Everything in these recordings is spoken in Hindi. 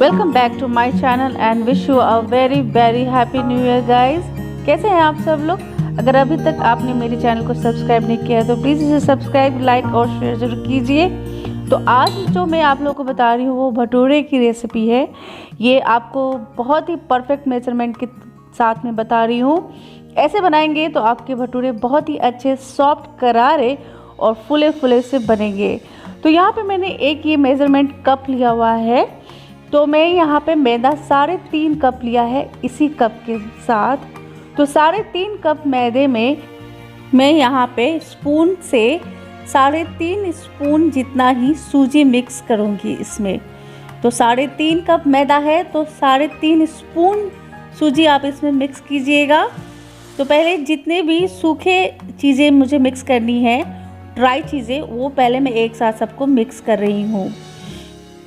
Welcome back to my channel and wish you a very happy new year guys. कैसे हैं आप सब लोग? अगर अभी तक आपने मेरे चैनल को सब्सक्राइब नहीं किया है तो प्लीज़ इसे सब्सक्राइब, लाइक और शेयर जरूर कीजिए। तो आज जो मैं आप लोगों को बता रही हूँ वो भटूरे की रेसिपी है। ये आपको बहुत ही परफेक्ट मेजरमेंट के साथ में बता रही हूँ। ऐसे बनाएंगे तो आपके भटूरे बहुत ही अच्छे, सॉफ्ट, करारे और फुले फुले से बनेंगे। तो यहाँ पे मैंने एक ये मेज़रमेंट कप लिया हुआ है। तो मैं यहाँ पे मैदा 3.5 कप लिया है इसी कप के साथ। तो 3.5 कप मैदे में मैं यहाँ पे स्पून से 3.5 स्पून जितना ही सूजी मिक्स करूँगी इसमें। तो 3.5 कप मैदा है तो 3.5 स्पून सूजी आप इसमें मिक्स कीजिएगा। तो पहले जितने भी सूखे चीज़ें मुझे मिक्स करनी है, ड्राई चीज़ें, वो पहले मैं एक साथ सबको मिक्स कर रही हूँ।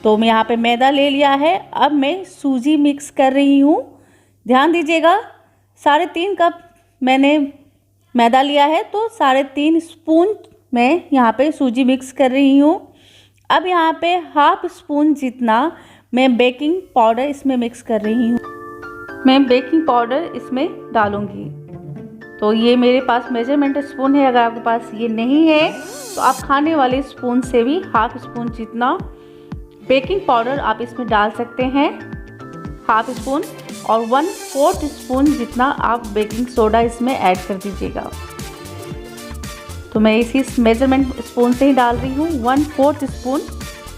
तो मैं यहाँ पे मैदा ले लिया है, अब मैं सूजी मिक्स कर रही हूँ। ध्यान दीजिएगा, 3.5 कप मैंने मैदा लिया है तो 3.5 स्पून मैं यहाँ पे सूजी मिक्स कर रही हूँ। अब यहाँ पे हाफ स्पून जितना मैं बेकिंग पाउडर इसमें मिक्स कर रही हूँ। मैं बेकिंग पाउडर इसमें डालूँगी। तो ये मेरे पास मेजरमेंट स्पून है। अगर आपके पास ये नहीं है तो आप खाने वाले स्पून से भी हाफ स्पून जितना बेकिंग पाउडर आप इसमें डाल सकते हैं, हाफ स्पून, और 1/4 स्पून जितना आप बेकिंग सोडा इसमें ऐड कर दीजिएगा। तो मैं इसी मेजरमेंट स्पून से ही डाल रही हूँ। 1/4 स्पून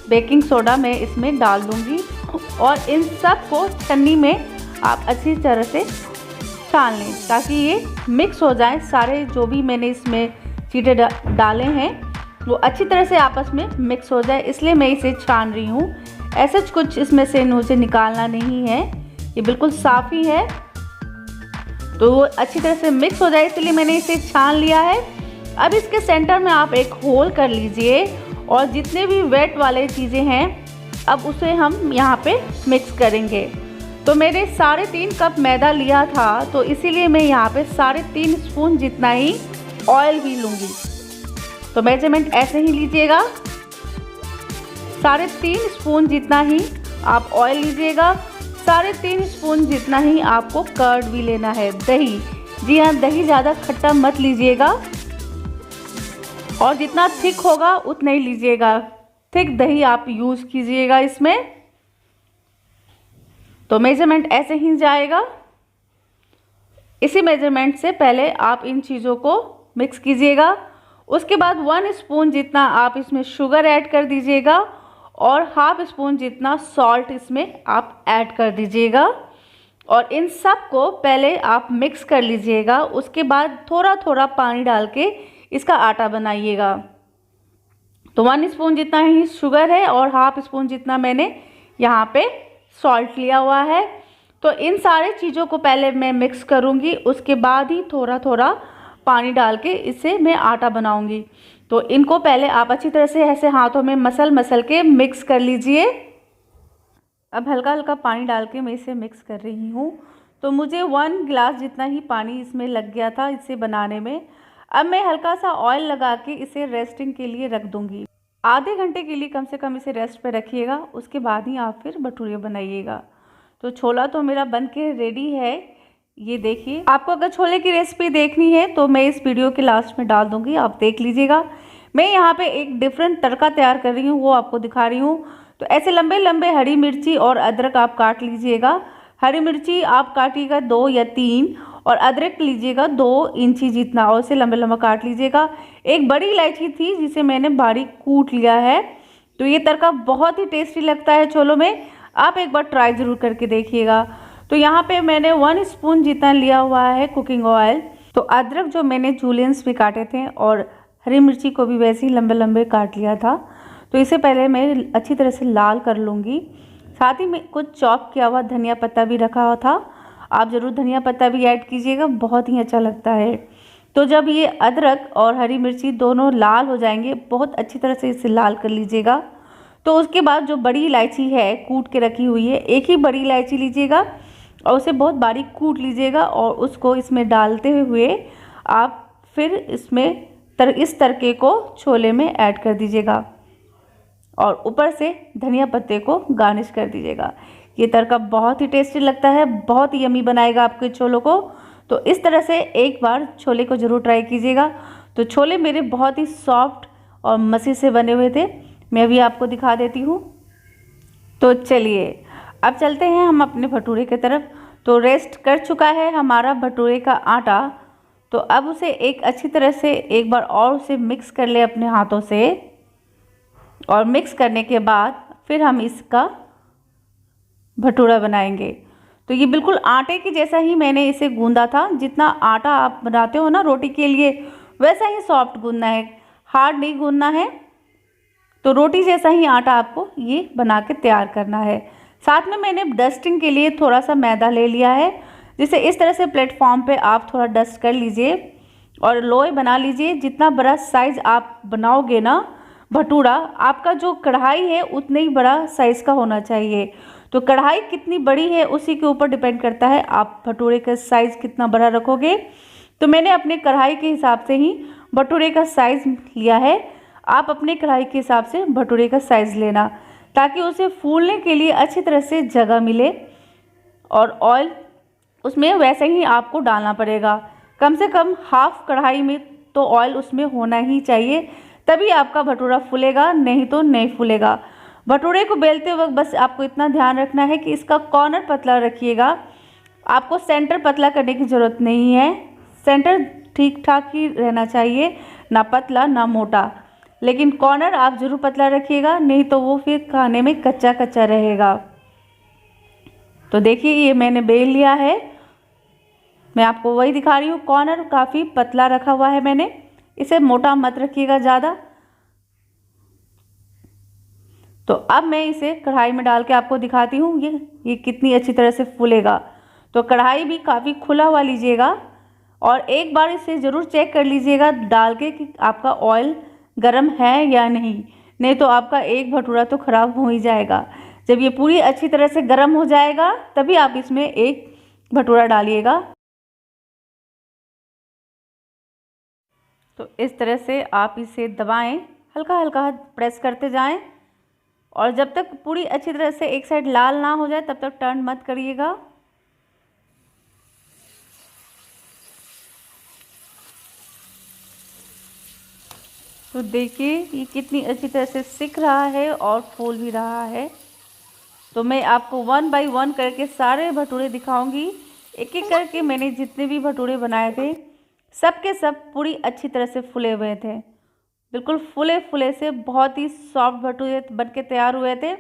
बेकिंग सोडा मैं इसमें डाल दूँगी और इन सब को छन्नी में आप अच्छी तरह से छान लें ताकि ये मिक्स हो जाए। सारे जो भी मैंने इसमें चीज़ें डाले हैं वो अच्छी तरह से आपस में मिक्स हो जाए, इसलिए मैं इसे छान रही हूँ। ऐसा कुछ इसमें से मुझे निकालना नहीं है, ये बिल्कुल साफ़ ही है। तो वो अच्छी तरह से मिक्स हो जाए इसलिए मैंने इसे छान लिया है। अब इसके सेंटर में आप एक होल कर लीजिए और जितने भी वेट वाले चीज़ें हैं अब उसे हम यहाँ पे मिक्स करेंगे। तो मैंने 3.5 कप मैदा लिया था तो इसीलिए मैं यहाँ पे 3.5 स्पून जितना ही ऑयल भी लूँगी। तो मेजरमेंट ऐसे ही लीजिएगा, 3.5 स्पून जितना ही आप ऑयल लीजिएगा, 3.5 स्पून जितना ही आपको कर्ड भी लेना है, दही। जी हाँ, दही ज़्यादा खट्टा मत लीजिएगा और जितना थिक होगा उतना ही लीजिएगा। थिक दही आप यूज़ कीजिएगा इसमें। तो मेजरमेंट ऐसे ही जाएगा। इसी मेजरमेंट से पहले आप इन चीज़ों को मिक्स कीजिएगा। उसके बाद 1 स्पून जितना आप इसमें शुगर ऐड कर दीजिएगा और हाफ स्पून जितना सॉल्ट इसमें आप ऐड कर दीजिएगा और इन सब को पहले आप मिक्स कर लीजिएगा। उसके बाद थोड़ा थोड़ा पानी डाल के इसका आटा बनाइएगा। तो 1 स्पून जितना ही शुगर है और हाफ स्पून जितना मैंने यहाँ पे सॉल्ट लिया हुआ है। तो इन सारे चीज़ों को पहले मैं मिक्स करूँगी, उसके बाद ही थोड़ा थोड़ा पानी डाल के इसे मैं आटा बनाऊंगी। तो इनको पहले आप अच्छी तरह से ऐसे हाथों में मसल के मिक्स कर लीजिए। अब हल्का हल्का पानी डाल के मैं इसे मिक्स कर रही हूँ। तो मुझे 1 गिलास जितना ही पानी इसमें लग गया था इसे बनाने में। अब मैं हल्का सा ऑयल लगा के इसे रेस्टिंग के लिए रख दूँगी। आधे घंटे के लिए कम से कम इसे रेस्ट पे रखिएगा, उसके बाद ही आप फिर भटूरे बनाइएगा। तो छोला तो मेरा बन के रेडी है, ये देखिए। आपको अगर छोले की रेसिपी देखनी है तो मैं इस वीडियो के लास्ट में डाल दूंगी, आप देख लीजिएगा। मैं यहाँ पे एक डिफरेंट तड़का तैयार कर रही हूँ, वो आपको दिखा रही हूँ। तो ऐसे लंबे लंबे हरी मिर्ची और अदरक आप काट लीजिएगा। हरी मिर्ची आप काटिएगा 2 या 3 और अदरक लीजिएगा 2 इंची जितना और इसे लंबे लंबा काट लीजिएगा। एक बड़ी इलायची थी जिसे मैंने बारीक कूट लिया है। तो ये तड़का बहुत ही टेस्टी लगता है छोलों में, आप एक बार ट्राई ज़रूर करके देखिएगा। तो यहाँ पे मैंने 1 स्पून जितना लिया हुआ है कुकिंग ऑयल। तो अदरक जो मैंने जूलियंस में काटे थे और हरी मिर्ची को भी वैसे ही लंबे लंबे काट लिया था। तो इसे पहले मैं अच्छी तरह से लाल कर लूँगी। साथ ही में कुछ चॉप किया हुआ धनिया पत्ता भी रखा हुआ था, आप ज़रूर धनिया पत्ता भी ऐड कीजिएगा, बहुत ही अच्छा लगता है। तो जब ये अदरक और हरी मिर्ची दोनों लाल हो जाएंगे, बहुत अच्छी तरह से इसे लाल कर लीजिएगा। तो उसके बाद जो बड़ी इलायची है कूट के रखी हुई है, एक ही बड़ी इलायची लीजिएगा और उसे बहुत बारीक कूट लीजिएगा और उसको इसमें डालते हुए आप फिर इसमें इस तड़के को छोले में ऐड कर दीजिएगा और ऊपर से धनिया पत्ते को गार्निश कर दीजिएगा। ये तड़का बहुत ही टेस्टी लगता है, बहुत ही यमी बनाएगा आपके छोलों को। तो इस तरह से एक बार छोले को ज़रूर ट्राई कीजिएगा। तो छोले मेरे बहुत ही सॉफ्ट और मसी से बने हुए थे, मैं अभी आपको दिखा देती हूँ। तो चलिए अब चलते हैं हम अपने भटूरे की तरफ। तो रेस्ट कर चुका है हमारा भटूरे का आटा, तो अब उसे एक अच्छी तरह से एक बार और उसे मिक्स कर ले अपने हाथों से। और मिक्स करने के बाद फिर हम इसका भटूरा बनाएंगे। तो ये बिल्कुल आटे की जैसा ही मैंने इसे गूंदा था, जितना आटा आप बनाते हो ना रोटी के लिए वैसा ही सॉफ्ट गूंदना है, हार्ड नहीं गूंदना है। तो रोटी जैसा ही आटा आपको ये बना के तैयार करना है। साथ में मैंने डस्टिंग के लिए थोड़ा सा मैदा ले लिया है, जिसे इस तरह से प्लेटफॉर्म पे आप थोड़ा डस्ट कर लीजिए और लोई बना लीजिए। जितना बड़ा साइज़ आप बनाओगे ना भटूरा, आपका जो कढ़ाई है उतने ही बड़ा साइज़ का होना चाहिए। तो कढ़ाई कितनी बड़ी है उसी के ऊपर डिपेंड करता है आप भटूरे का साइज़ कितना बड़ा रखोगे। तो मैंने अपने कढ़ाई के हिसाब से ही भटूरे का साइज़ लिया है। आप अपने कढ़ाई के हिसाब से भटूरे का साइज़ लेना, ताकि उसे फूलने के लिए अच्छी तरह से जगह मिले। और ऑयल उसमें वैसे ही आपको डालना पड़ेगा, कम से कम हाफ कढ़ाई में तो ऑयल उसमें होना ही चाहिए, तभी आपका भटूरा फूलेगा, नहीं तो नहीं फूलेगा। भटूरे को बेलते वक्त बस आपको इतना ध्यान रखना है कि इसका कॉर्नर पतला रखिएगा। आपको सेंटर पतला करने की ज़रूरत नहीं है, सेंटर ठीक ठाक ही रहना चाहिए, ना पतला ना मोटा। लेकिन कॉर्नर आप ज़रूर पतला रखिएगा, नहीं तो वो फिर खाने में कच्चा कच्चा रहेगा। तो देखिए ये मैंने बेल लिया है, मैं आपको वही दिखा रही हूँ। कॉर्नर काफ़ी पतला रखा हुआ है मैंने, इसे मोटा मत रखिएगा ज़्यादा। तो अब मैं इसे कढ़ाई में डाल के आपको दिखाती हूँ ये कितनी अच्छी तरह से फूलेगा। तो कढ़ाई भी काफ़ी खुला हुआ लीजिएगा और एक बार इसे ज़रूर चेक कर लीजिएगा डाल के कि आपका ऑयल गर्म है या नहीं तो आपका एक भटूरा तो ख़राब हो ही जाएगा। जब ये पूरी अच्छी तरह से गर्म हो जाएगा तभी आप इसमें एक भटूरा डालिएगा। तो इस तरह से आप इसे दबाएं, हल्का हल्का प्रेस करते जाएं और जब तक पूरी अच्छी तरह से एक साइड लाल ना हो जाए तब तक टर्न मत करिएगा। तो देखिए ये कितनी अच्छी तरह से सिक रहा है और फूल भी रहा है। तो मैं आपको 1 बाय 1 करके सारे भटूरे दिखाऊंगी। एक एक करके मैंने जितने भी भटूरे बनाए थे सब के सब पूरी अच्छी तरह से फूले हुए थे, बिल्कुल फूले फूले से बहुत ही सॉफ्ट भटूरे बन के तैयार हुए थे।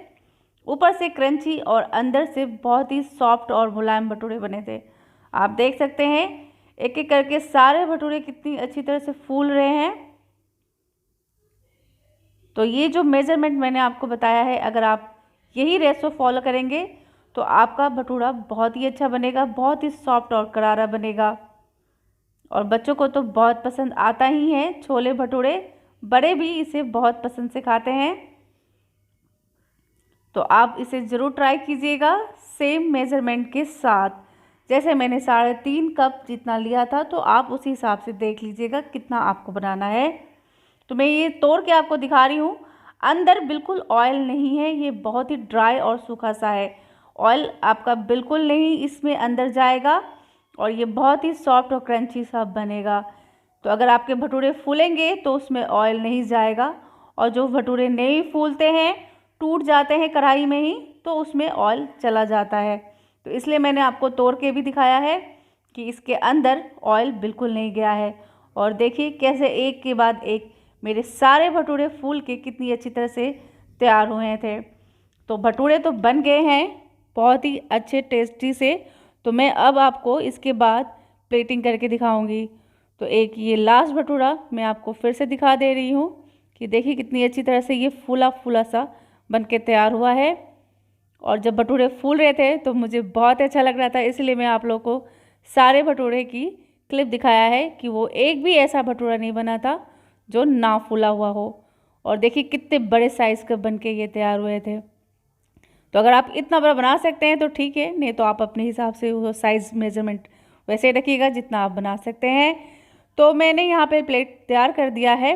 ऊपर से क्रंची और अंदर से बहुत ही सॉफ्ट और मुलायम भटूरे बने थे। आप देख सकते हैं एक एक करके सारे भटूरे कितनी अच्छी तरह से फूल रहे हैं। तो ये जो मेज़रमेंट मैंने आपको बताया है, अगर आप यही रेशो फॉलो करेंगे तो आपका भटूरा बहुत ही अच्छा बनेगा, बहुत ही सॉफ्ट और करारा बनेगा। और बच्चों को तो बहुत पसंद आता ही है छोले भटूरे, बड़े भी इसे बहुत पसंद से खाते हैं। तो आप इसे ज़रूर ट्राई कीजिएगा सेम मेज़रमेंट के साथ। जैसे मैंने 3.5 कप जितना लिया था तो आप उसी हिसाब से देख लीजिएगा कितना आपको बनाना है। तो मैं ये तोड़ के आपको दिखा रही हूँ, अंदर बिल्कुल ऑयल नहीं है, ये बहुत ही ड्राई और सूखा सा है। ऑयल आपका बिल्कुल नहीं इसमें अंदर जाएगा और ये बहुत ही सॉफ्ट और क्रंची सा बनेगा। तो अगर आपके भटूरे फूलेंगे तो उसमें ऑयल नहीं जाएगा, और जो भटूरे नहीं फूलते हैं, टूट जाते हैं कढ़ाई में ही, तो उसमें ऑयल चला जाता है। तो इसलिए मैंने आपको तोड़ के भी दिखाया है कि इसके अंदर ऑयल बिल्कुल नहीं गया है। और देखिए कैसे एक के बाद एक मेरे सारे भटूरे फूल के कितनी अच्छी तरह से तैयार हुए थे। तो भटूरे तो बन गए हैं बहुत ही अच्छे टेस्टी से। तो मैं अब आपको इसके बाद प्लेटिंग करके दिखाऊंगी। तो एक ये लास्ट भटूरा मैं आपको फिर से दिखा दे रही हूँ कि देखिए कितनी अच्छी तरह से ये फूला फूला सा बन के तैयार हुआ है। और जब भटूरे फूल रहे थे तो मुझे बहुत अच्छा लग रहा था, इसलिए मैं आप लोगों को सारे भटूरे की क्लिप दिखाया है कि वो एक भी ऐसा भटूरा नहीं बना था जो ना फूला हुआ हो। और देखिए कितने बड़े साइज़ के बन के ये तैयार हुए थे। तो अगर आप इतना बड़ा बना सकते हैं तो ठीक है, नहीं तो आप अपने हिसाब से वो साइज़ मेजरमेंट वैसे रखिएगा जितना आप बना सकते हैं। तो मैंने यहाँ पे प्लेट तैयार कर दिया है।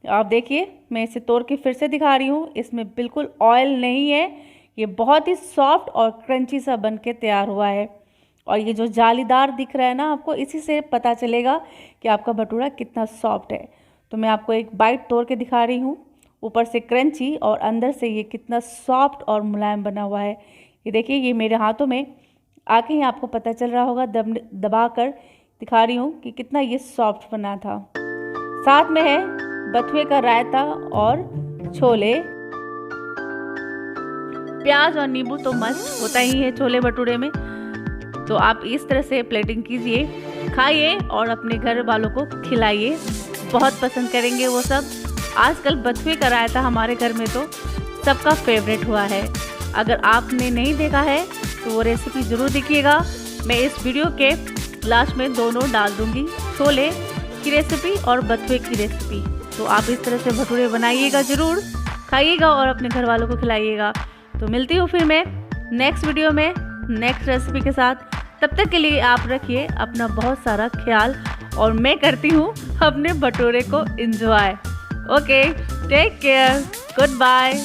आप देखिए मैं इसे तोड़ के फिर से दिखा रही हूँ, इसमें बिल्कुल ऑयल नहीं है ये बहुत ही सॉफ्ट और क्रंची सा बन के तैयार हुआ है। और ये जो जालीदार दिख रहा है ना आपको, इसी से पता चलेगा कि आपका भटूरा कितना सॉफ्ट है। तो मैं आपको एक बाइट तोड़ के दिखा रही हूँ। ऊपर से क्रंची और अंदर से ये कितना सॉफ्ट और मुलायम बना हुआ है। ये देखिए, ये मेरे हाथों में आके ही आपको पता चल रहा होगा, दबा कर दिखा रही हूँ कि कितना ये सॉफ्ट बना था। साथ में है बथुए का रायता और छोले। प्याज और नींबू तो मस्त होता ही है छोले भटूरे में। तो आप इस तरह से प्लेटिंग कीजिए, खाइए और अपने घर वालों को खिलाइए, बहुत पसंद करेंगे वो सब। आजकल बथुए का रायता हमारे घर में तो सबका फेवरेट हुआ है। अगर आपने नहीं देखा है तो वो रेसिपी ज़रूर देखिएगा। मैं इस वीडियो के लास्ट में दोनों डाल दूँगी, छोले की रेसिपी और बथुए की रेसिपी। तो आप इस तरह से भटूरे बनाइएगा, ज़रूर खाइएगा और अपने घर वालों को खिलाइएगा। तो मिलती हूँ फिर मैं नेक्स्ट वीडियो में नेक्स्ट रेसिपी के साथ। तब तक के लिए आप रखिए अपना बहुत सारा ख्याल और मैं करती हूँ अपने भटूरे को enjoy. Okay, take care, good bye.